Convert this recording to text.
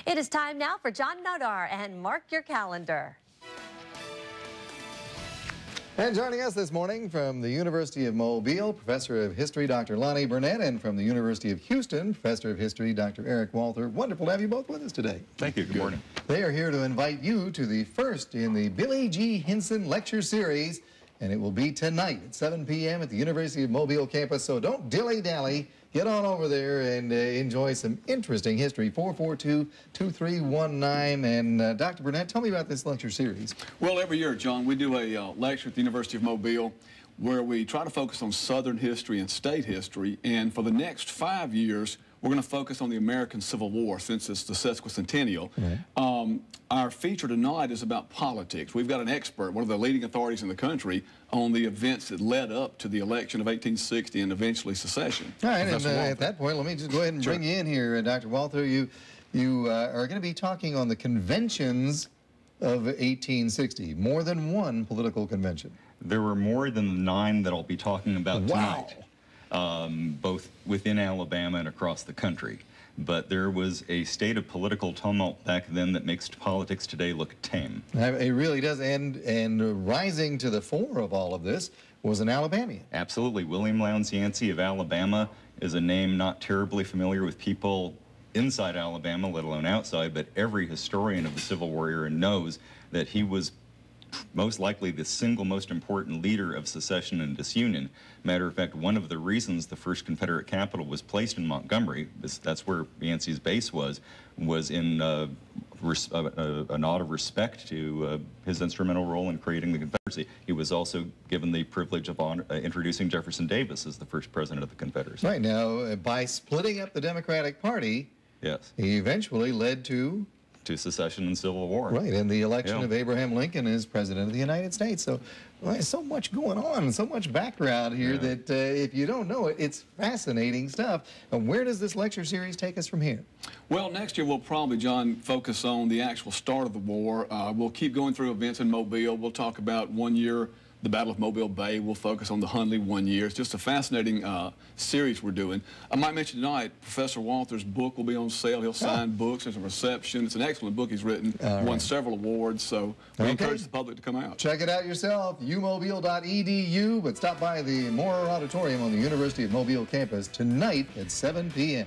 It is time now for John Nodar, and mark your calendar. And joining us this morning from the University of Mobile, Professor of History, Dr. Lonnie Burnett, and from the University of Houston, Professor of History, Dr. Eric Walther. Wonderful to have you both with us today. Thank you. Good morning. They are here to invite you to the first in the Billy G. Hinson Lecture Series, and it will be tonight at 7 p.m. at the University of Mobile campus, so don't dilly-dally. Get on over there and enjoy some interesting history. 442-2319. And Dr. Burnett, tell me about this lecture series. Well, every year, John, we do a lecture at the University of Mobile where we try to focus on Southern history and state history. And for the next 5 years, we're going to focus on the American Civil War since it's the sesquicentennial. Right. Our feature tonight is about politics. We've got an expert, one of the leading authorities in the country, on the events that led up to the election of 1860 and eventually secession. All right, and at that point, let me just go ahead and bring you in here, Dr. Walther. You are going to be talking on the conventions of 1860, more than one political convention. There were more than the 9 that I'll be talking about tonight, both within Alabama and across the country. But there was a state of political tumult back then that makes politics today look tame. It really does, and rising to the fore of all of this was an Alabamian. Absolutely. William Lowndes Yancey of Alabama is a name not terribly familiar with people inside Alabama, let alone outside, but every historian of the Civil War era knows that he was most likely the single most important leader of secession and disunion. Matter of fact, one of the reasons the first Confederate capital was placed in Montgomery, that's where Yancey's base was in a nod of respect to his instrumental role in creating the Confederacy. He was also given the privilege of introducing Jefferson Davis as the first president of the Confederacy. Right. Now, by splitting up the Democratic Party, yes, he eventually led to secession and Civil War. Right, and the election of Abraham Lincoln as President of the United States. So there's so much going on and so much background here that if you don't know it, it's fascinating stuff. And where does this lecture series take us from here? Well, next year we'll probably, John, focus on the actual start of the war. We'll keep going through events in Mobile. We'll talk about 1 year, the Battle of Mobile Bay. We'll focus on the Hundley 1 year. It's just a fascinating series we're doing. I might mention tonight, Professor Walther's book will be on sale. He'll sign books. There's a reception. It's an excellent book he's written. Won several awards, so we encourage the public to come out. Check it out yourself, umobile.edu, but stop by the Moore Auditorium on the University of Mobile campus tonight at 7 p.m.